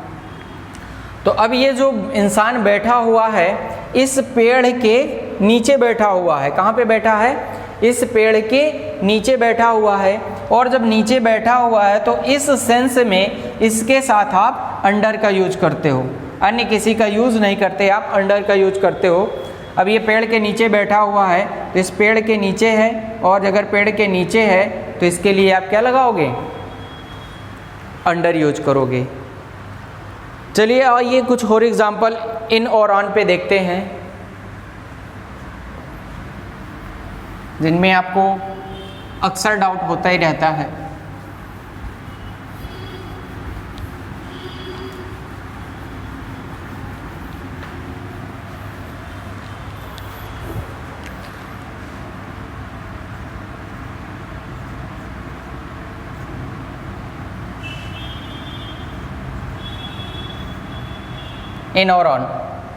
तो अब ये जो इंसान बैठा हुआ है इस पेड़ के नीचे बैठा हुआ है। कहाँ पे बैठा है? इस पेड़ के नीचे बैठा हुआ है। और जब नीचे बैठा हुआ है तो इस सेंस में इसके साथ आप अंडर का यूज करते हो, अन्य किसी का यूज नहीं करते, आप अंडर का यूज करते हो। अब ये पेड़ के नीचे बैठा हुआ है तो इस पेड़ के नीचे है, और अगर पेड़ के नीचे है तो इसके लिए आप क्या लगाओगे? अंडर यूज करोगे। चलिए आइए कुछ और एग्जाम्पल इन और ऑन पे देखते हैं, जिनमें आपको अक्सर डाउट होता ही रहता है। इन और ऑन,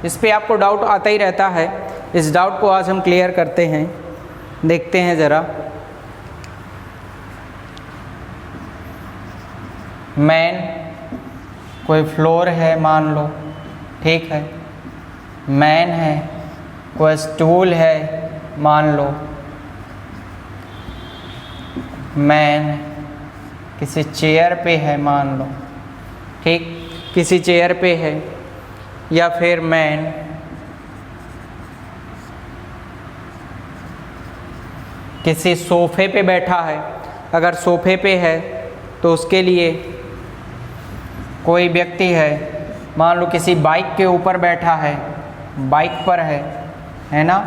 इस पे आपको डाउट आता ही रहता है। इस डाउट को आज हम क्लियर करते हैं, देखते हैं ज़रा। मैन, कोई फ्लोर है मान लो, ठीक है। मैन है, कोई स्टूल है मान लो। मैन किसी चेयर पे है मान लो, ठीक, किसी चेयर पे है। या फिर मैन किसी सोफे पे बैठा है। अगर सोफे पे है तो उसके लिए कोई व्यक्ति है, मान लो किसी बाइक के ऊपर बैठा है, बाइक पर है ना।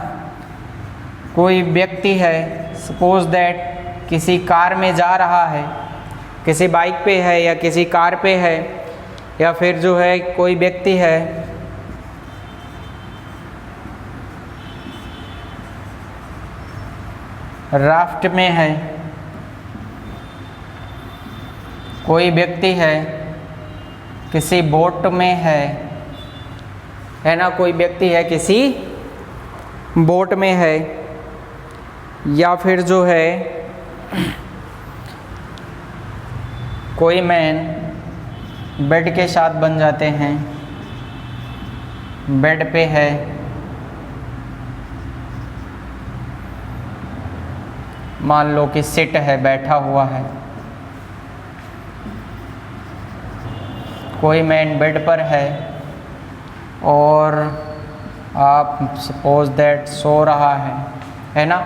कोई व्यक्ति है, सपोज दैट किसी कार में जा रहा है, किसी बाइक पे है या किसी कार पे है। या फिर जो है कोई व्यक्ति है राफ्ट में है, कोई व्यक्ति है किसी बोट में है ना। कोई व्यक्ति है किसी बोट में है। या फिर जो है कोई मैन बेड के साथ बन जाते हैं, बेड पे है। मान लो कि सिट है, बैठा हुआ है। कोई मैन बेड पर है और आप सपोज दैट सो रहा है ना।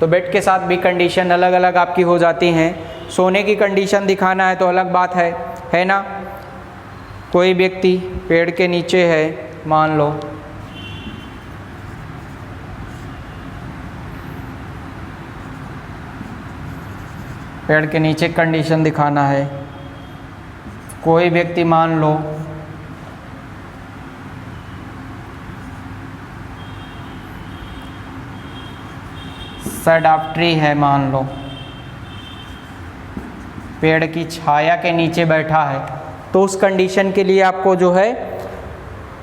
तो बेड के साथ भी कंडीशन अलग अलग आपकी हो जाती हैं। सोने की कंडीशन दिखाना है तो अलग बात है ना। कोई व्यक्ति पेड़ के नीचे है मान लो, पेड़ के नीचे कंडीशन दिखाना है। कोई व्यक्ति मान लो साइड ऑफ ट्री है मान लो, पेड़ की छाया के नीचे बैठा है। तो उस कंडीशन के लिए आपको जो है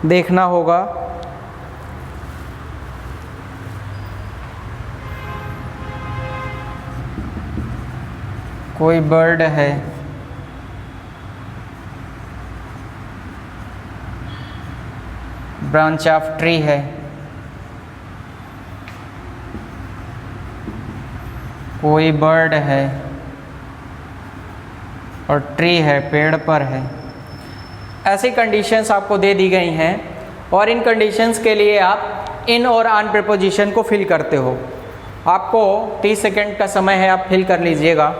देखना होगा। कोई बर्ड है, ब्रांच ऑफ ट्री है। कोई बर्ड है और ट्री है, पेड़ पर है। ऐसी कंडीशंस आपको दे दी गई हैं और इन कंडीशंस के लिए आप इन और ऑन प्रीपोजिशन को फिल करते हो। आपको 30 सेकंड का समय है, आप फिल कर लीजिएगा।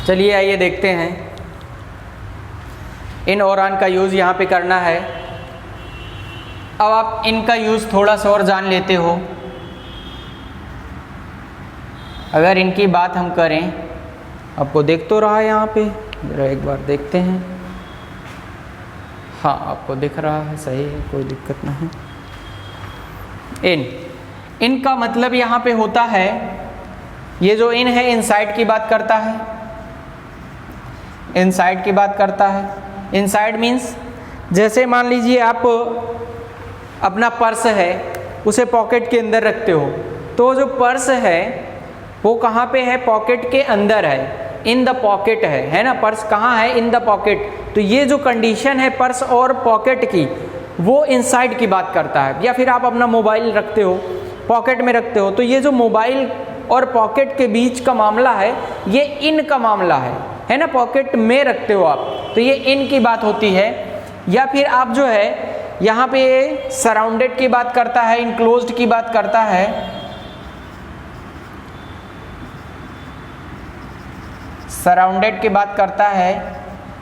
चलिए आइए देखते हैं। इन और का यूज़ यहाँ पे करना है। अब आप इनका यूज़ थोड़ा सा और जान लेते हो। अगर इनकी बात हम करें, आपको देख तो रहा है यहाँ पे, जरा एक बार देखते हैं। हाँ, आपको दिख रहा है, सही है, कोई दिक्कत नहीं। इनका मतलब यहाँ पे होता है, ये जो इन है इनसाइड की बात करता है, इनसाइड की बात करता है। इनसाइड मीन्स जैसे मान लीजिए आप अपना पर्स है, उसे पॉकेट के अंदर रखते हो, तो जो पर्स है वो कहाँ पे है? पॉकेट के अंदर है, इन द पॉकेट है ना। पर्स कहाँ है? In the pocket. तो ये जो कंडीशन है पर्स और पॉकेट की, वो इनसाइड की बात करता है। या फिर आप अपना मोबाइल रखते हो, पॉकेट में रखते हो, तो ये जो मोबाइल और पॉकेट के बीच का मामला है, ये इन का मामला है ना। पॉकेट में रखते हो आप, तो ये इन की बात होती है। या फिर आप जो है यहाँ पे सराउंडेड की बात करता है, इनक्लोज्ड की बात करता है। सराउंडेड की बात करता है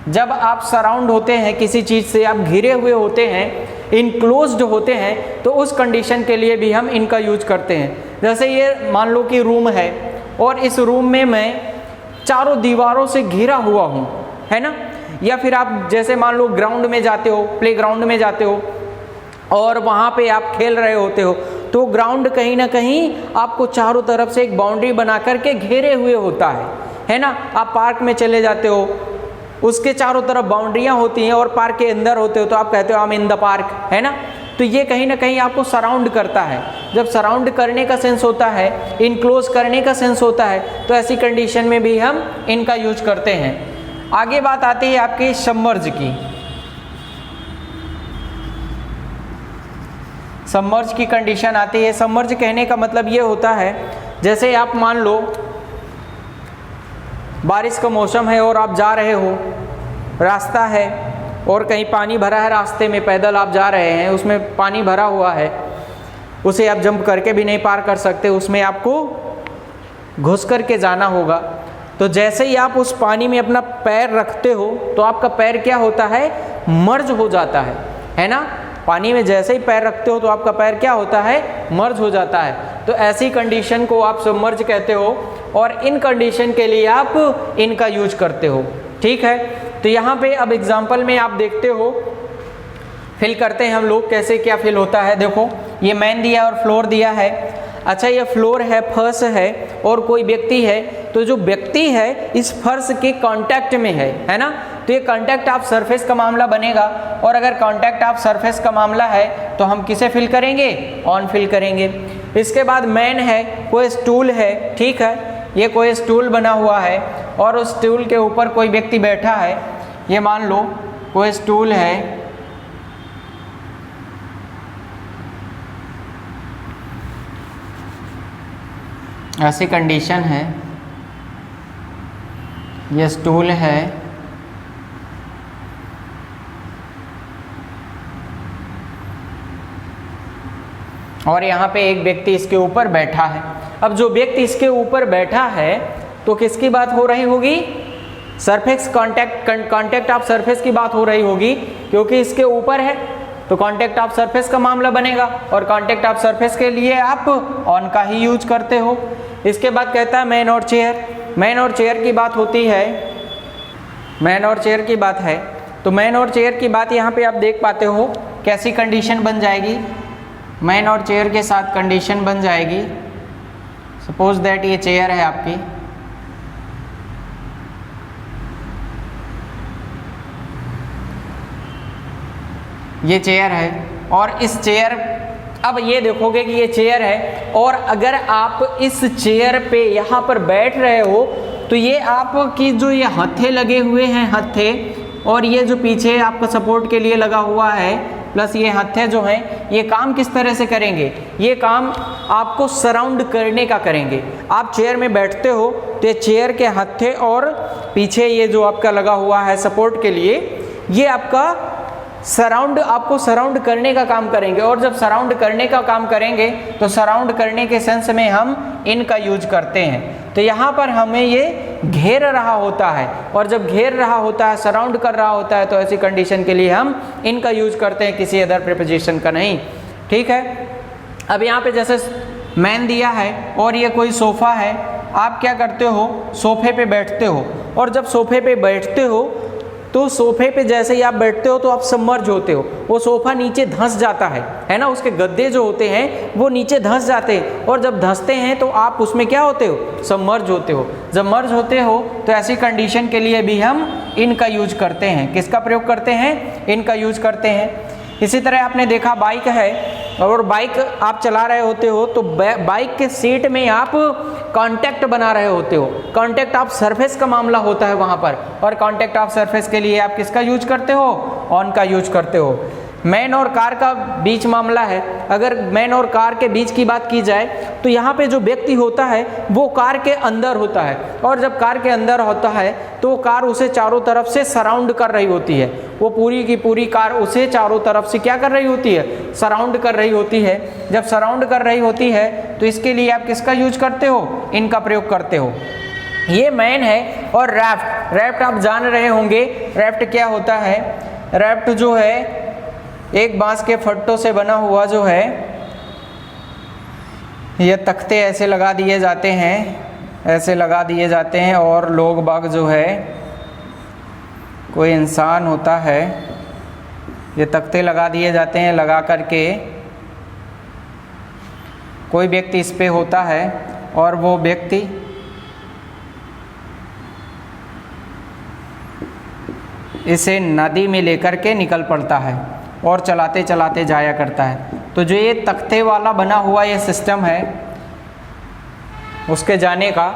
जब आप सराउंड होते हैं किसी चीज़ से, आप घिरे हुए होते हैं, इनक्लोज्ड होते हैं, तो उस कंडीशन के लिए भी हम इनका यूज करते हैं। जैसे ये मान लो कि रूम है और इस रूम में मैं चारों दीवारों से घिरा हुआ हूँ, है ना। या फिर आप जैसे मान लो ग्राउंड में जाते हो, प्ले ग्राउंड में जाते हो और वहाँ पे आप खेल रहे होते हो, तो ग्राउंड कहीं ना कहीं आपको चारों तरफ से एक बाउंड्री बना करके घेरे हुए होता है ना। आप पार्क में चले जाते हो, उसके चारों तरफ बाउंड्रियाँ होती हैं और पार्क के अंदर होते हो, तो आप कहते हो I am in the park, है ना। तो ये कहीं ना कहीं आपको सराउंड करता है। जब सराउंड करने का सेंस होता है, इनक्लोज करने का सेंस होता है, तो ऐसी कंडीशन में भी हम इनका यूज करते हैं। आगे बात आती है आपकी सबमर्ज की। सबमर्ज की कंडीशन आती है। सबमर्ज कहने का मतलब ये होता है, जैसे आप मान लो बारिश का मौसम है और आप जा रहे हो, रास्ता है और कहीं पानी भरा है, रास्ते में पैदल आप जा रहे हैं, उसमें पानी भरा हुआ है, उसे आप जंप करके भी नहीं पार कर सकते, उसमें आपको घुस करके जाना होगा। तो जैसे ही आप उस पानी में अपना पैर रखते हो, तो आपका पैर क्या होता है? मर्ज हो जाता है ना। पानी में जैसे ही पैर रखते हो तो आपका पैर क्या होता है? मर्ज हो जाता है। तो ऐसी कंडीशन को आप सबमर्ज कहते हो और इन कंडीशन के लिए आप इनका यूज करते हो, ठीक है। तो यहाँ पे अब एग्जाम्पल में आप देखते हो, फिल करते हैं हम लोग कैसे क्या फिल होता है। देखो, ये मैन दिया और फ्लोर दिया है। अच्छा, ये फ्लोर है, फर्श है और कोई व्यक्ति है। तो जो व्यक्ति है इस फर्श के कांटेक्ट में है ना। तो ये कांटेक्ट ऑफ सरफेस का मामला बनेगा। और अगर कांटेक्ट ऑफ सरफेस का मामला है तो हम किसे फिल करेंगे? ऑन फिल करेंगे। इसके बाद मैन है, कोई स्टूल है, ठीक है, ये कोई स्टूल बना हुआ है और उस स्टूल के ऊपर कोई व्यक्ति बैठा है। ये मान लो कोई स्टूल है, ऐसी कंडीशन है, ये स्टूल है और यहाँ पे एक व्यक्ति इसके ऊपर बैठा है। अब जो व्यक्ति इसके ऊपर बैठा है तो किसकी बात हो रही होगी? सरफेस कांटेक्ट ऑफ सरफेस की बात हो रही होगी, क्योंकि इसके ऊपर है तो कांटेक्ट ऑफ सरफेस का मामला बनेगा और कांटेक्ट ऑफ सरफेस के लिए आप ऑन का ही यूज करते हो। इसके बाद कहता है मैन और चेयर। मैन और चेयर की बात होती है, मैन और चेयर की बात है। तो मैन और चेयर की बात यहाँ पे आप देख पाते हो कैसी कंडीशन बन जाएगी। मैन और चेयर के साथ कंडीशन बन जाएगी, सपोज दैट ये चेयर है आपकी, ये चेयर है और इस चेयर, अब ये देखोगे कि ये चेयर है और अगर आप इस चेयर पे यहाँ पर बैठ रहे हो तो ये आपकी जो ये हत्थे लगे हुए हैं, हत्थे, और ये जो पीछे आपका सपोर्ट के लिए लगा हुआ है प्लस ये हत्थे जो हैं, ये काम किस तरह से करेंगे? ये काम आपको सराउंड करने का करेंगे। आप चेयर में बैठते हो तो ये चेयर के हत्थे और पीछे ये जो आपका लगा हुआ है सपोर्ट के लिए, ये आपका आपको सराउंड करने का काम करेंगे, और जब सराउंड करने का काम करेंगे तो सराउंड करने के सेंस में हम इन का यूज करते हैं। तो यहाँ पर हमें ये घेर रहा होता है, और जब घेर रहा होता है, सराउंड कर रहा होता है, तो ऐसी कंडीशन के लिए हम इन का यूज करते हैं, किसी अदर प्रीपोजिशन का नहीं। ठीक है। अब यहाँ पे जैसे मैन दिया है और ये कोई सोफ़ा है, आप क्या करते हो, सोफे पे बैठते हो, और जब सोफे पे बैठते हो तो सोफे पे जैसे ही आप बैठते हो तो आप सबमर्ज होते हो, वो सोफ़ा नीचे धंस जाता है ना, उसके गद्दे जो होते हैं वो नीचे धंस जाते हैं, और जब धंसते हैं तो आप उसमें क्या होते हो, सबमर्ज होते हो। जब मर्ज होते हो तो ऐसी कंडीशन के लिए भी हम इन का यूज करते हैं। किसका प्रयोग करते हैं, इन का यूज करते हैं। इसी तरह आपने देखा बाइक है, और बाइक आप चला रहे होते हो तो बाइक के सीट में आप कांटेक्ट बना रहे होते हो। कांटेक्ट ऑफ सरफेस का मामला होता है वहाँ पर, और कांटेक्ट ऑफ सरफेस के लिए आप किसका यूज करते हो, ऑन का यूज करते हो। मैन और कार का बीच मामला है, अगर मैन और कार के बीच की बात की जाए तो यहाँ पे जो व्यक्ति होता है वो कार के अंदर होता है, और जब कार के अंदर होता है तो कार उसे चारों तरफ से सराउंड कर रही होती है, वो पूरी की पूरी कार उसे चारों तरफ से क्या कर रही होती है, सराउंड कर रही होती है। जब सराउंड कर रही होती है तो इसके लिए आप किसका यूज करते हो, इनका प्रयोग करते हो। ये मैन है। और रैफ्ट आप जान रहे होंगे, रैफ्ट क्या होता है। रैफ्ट जो है एक बांस के फट्टों से बना हुआ जो है, ये तख्ते ऐसे लगा दिए जाते हैं, ऐसे लगा दिए जाते हैं, और लोग बाग जो है, कोई इंसान होता है, ये तख्ते लगा दिए जाते हैं, लगा करके कोई व्यक्ति इस पे होता है, और वो व्यक्ति इसे नदी में लेकर के निकल पड़ता है और चलाते चलाते जाया करता है। तो जो ये तख्ते वाला बना हुआ ये सिस्टम है उसके जाने का,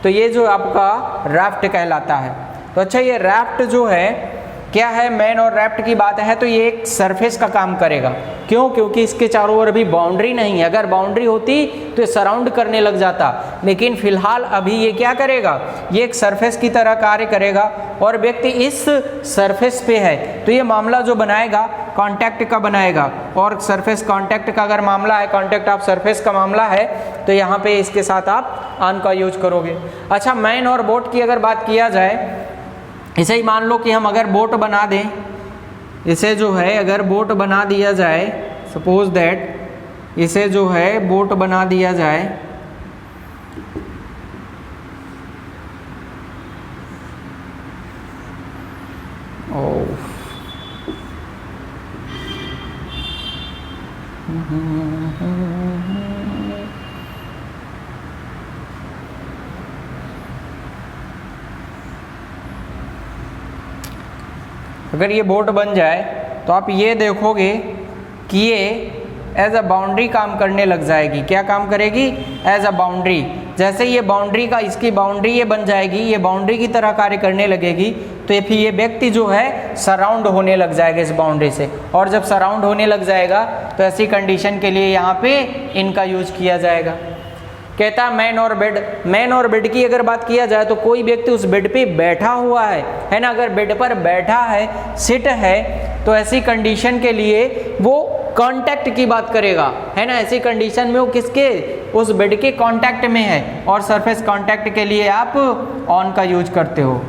तो ये जो आपका राफ्ट कहलाता है। तो अच्छा, ये राफ्ट जो है क्या है, मैन और राफ्ट की बात है तो ये एक सरफेस का काम करेगा। क्यों? क्योंकि इसके चारों ओर अभी बाउंड्री नहीं है। अगर बाउंड्री होती तो ये सराउंड करने लग जाता, लेकिन फिलहाल अभी ये क्या करेगा, ये एक सरफेस की तरह कार्य करेगा, और व्यक्ति इस सरफेस पे है तो ये मामला जो बनाएगा कांटेक्ट का बनाएगा। और सरफेस कांटेक्ट का अगर मामला है, कांटेक्ट ऑफ सरफेस का मामला है, तो यहाँ पे इसके साथ आप ऑन का यूज करोगे। अच्छा, मैन और बोट की अगर बात किया जाए, इसे ही मान लो कि हम अगर बोट बना दें, इसे जो है अगर बोट बना दिया जाए, सपोज दैट इसे जो है बोट बना दिया जाए, अगर ये बोट बन जाए तो आप ये देखोगे कि ये एज अ बाउंड्री काम करने लग जाएगी। क्या काम करेगी? As a boundary. जैसे ये बाउंड्री का, इसकी बाउंड्री ये बन जाएगी, ये बाउंड्री की तरह कार्य करने लगेगी, तो ये फिर ये व्यक्ति जो है सराउंड होने लग जाएगा इस बाउंड्री से। और जब सराउंड होने लग जाएगा तो ऐसी कंडीशन के लिए यहाँ पे इनका यूज किया जाएगा। कहता मैन और बेड। मैन और बेड की अगर बात किया जाए तो कोई व्यक्ति उस बेड पे बैठा हुआ है ना, अगर बेड पर बैठा है, सिट है, तो ऐसी कंडीशन के लिए वो कांटेक्ट की बात करेगा, है ना। ऐसी कंडीशन में वो किसके, उस बेड के कांटेक्ट में है, और सरफेस कांटेक्ट के लिए आप ऑन का यूज करते हो।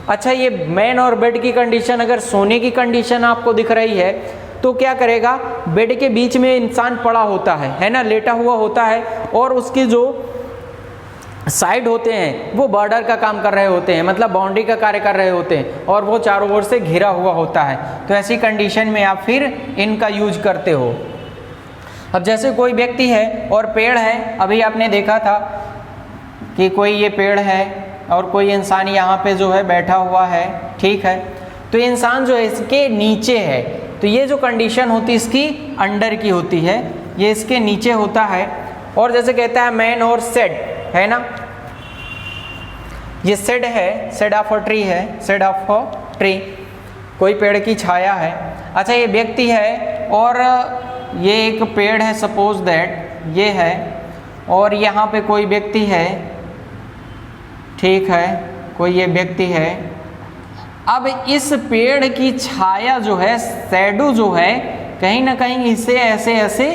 अच्छा, ये मैन और बेड की कंडीशन अगर सोने की कंडीशन आपको दिख रही है तो क्या करेगा, बेड के बीच में इंसान पड़ा होता है ना, लेटा हुआ होता है, और उसके जो साइड होते हैं वो बॉर्डर का काम कर रहे होते हैं, मतलब बाउंड्री का कार्य कर रहे होते हैं, और वो चारों ओर से घिरा हुआ होता है। तो ऐसी कंडीशन में आप फिर इनका यूज करते हो। अब जैसे कोई व्यक्ति है और पेड़ है, अभी आपने देखा था कि कोई ये पेड़ है और कोई इंसान यहाँ पे जो है बैठा हुआ है, ठीक है। तो इंसान जो है इसके नीचे है, तो ये जो कंडीशन होती है इसकी अंडर की होती है, ये इसके नीचे होता है। और जैसे कहता है मैन और सेड, है ना, ये सेड है, सेड ऑफ अ ट्री है, सेड ऑफ अ ट्री, कोई पेड़ की छाया है। अच्छा, ये व्यक्ति है और ये एक पेड़ है, सपोज दैट ये है, और यहाँ पे कोई व्यक्ति है, ठीक है, कोई ये व्यक्ति है। अब इस पेड़ की छाया जो है, शैडो जो है, कहीं ना कहीं इसे ऐसे ऐसे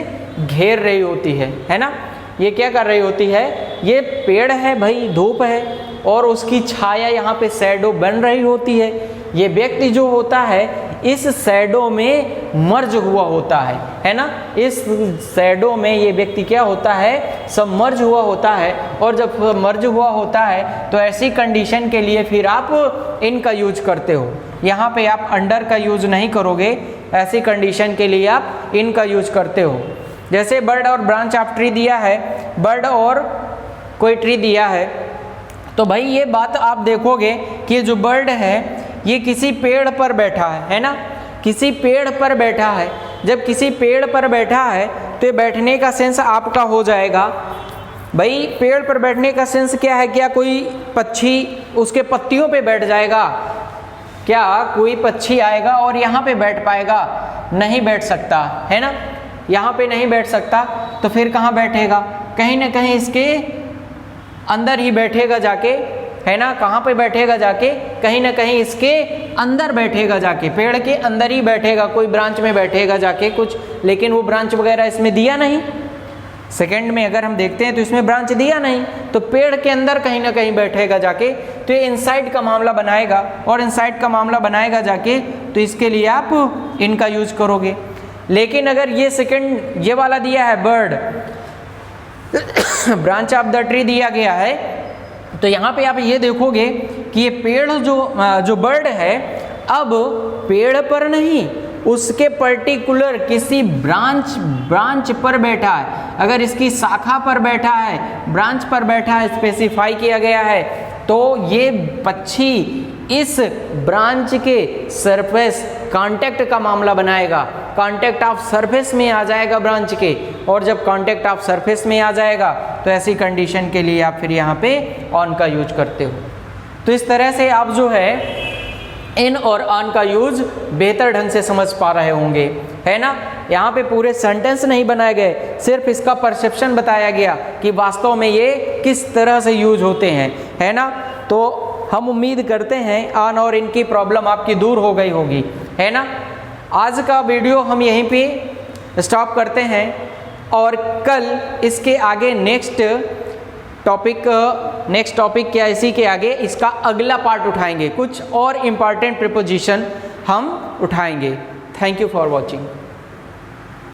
घेर रही होती है ना। ये क्या कर रही होती है, ये पेड़ है भाई, धूप है, और उसकी छाया यहाँ पे शैडो बन रही होती है। ये व्यक्ति जो होता है इस शैडो में मर्ज हुआ होता है ना। इस शैडो में ये व्यक्ति क्या होता है, सब मर्ज हुआ होता है। और जब मर्ज हुआ होता है तो ऐसी कंडीशन के लिए फिर आप इनका यूज करते हो। यहाँ पे आप अंडर का यूज नहीं करोगे, ऐसी कंडीशन के लिए आप इनका यूज करते हो। जैसे बर्ड और ब्रांच ऑफ ट्री दिया है, बर्ड और कोई ट्री दिया है, तो भाई ये बात आप देखोगे कि जो बर्ड है ये किसी पेड़ पर बैठा है ना, किसी पेड़ पर बैठा है। जब किसी पेड़ पर बैठा है तो ये बैठने का सेंस आपका हो जाएगा। भाई पेड़ पर बैठने का सेंस क्या है, क्या कोई पक्षी उसके पत्तियों पे बैठ जाएगा? क्या कोई पक्षी आएगा और यहाँ पे बैठ पाएगा? नहीं बैठ सकता है ना, यहाँ पे नहीं बैठ सकता। तो फिर कहाँ बैठेगा? कहीं ना कहीं इसके अंदर ही बैठेगा जाके, है ना। कहाँ पे बैठेगा जाके? कहीं ना कहीं इसके अंदर बैठेगा जाके, पेड़ के अंदर ही बैठेगा, कोई ब्रांच में बैठेगा जाके कुछ, लेकिन वो ब्रांच वगैरह इसमें दिया नहीं। सेकंड में अगर हम देखते हैं तो इसमें ब्रांच दिया नहीं, तो पेड़ के अंदर कहीं ना कहीं बैठेगा जाके। तो ये इनसाइड का मामला बनाएगा, और इनसाइड का मामला बनाएगा जाके, तो इसके लिए आप इनका यूज करोगे। लेकिन अगर ये सेकंड ये वाला दिया है bird, branch of the tree दिया गया है, तो यहाँ पे आप ये देखोगे कि ये पेड़ जो बर्ड है अब पेड़ पर नहीं, उसके पर्टिकुलर किसी ब्रांच पर बैठा है। अगर इसकी शाखा पर बैठा है, ब्रांच पर बैठा है, स्पेसिफाई किया गया है, तो ये पक्षी इस ब्रांच के सरफेस कांटेक्ट का मामला बनाएगा, कांटेक्ट ऑफ सरफेस में आ जाएगा ब्रांच के। और जब कांटेक्ट ऑफ सरफेस में आ जाएगा तो ऐसी कंडीशन के लिए आप फिर यहाँ पे ऑन का यूज करते हो। तो इस तरह से आप जो है इन और ऑन का यूज बेहतर ढंग से समझ पा रहे होंगे, है ना। यहाँ पे पूरे सेंटेंस नहीं बनाए गए, सिर्फ इसका परसेप्शन बताया गया कि वास्तव में ये किस तरह से यूज होते हैं, है ना। तो हम उम्मीद करते हैं ऑन और इनकी प्रॉब्लम आपकी दूर हो गई होगी, है ना। आज का वीडियो हम यहीं पे स्टॉप करते हैं, और कल इसके आगे नेक्स्ट टॉपिक क्या, इसी के आगे इसका अगला पार्ट उठाएंगे, कुछ और इम्पॉर्टेंट प्रीपोजिशन हम उठाएंगे। Thank you for watching.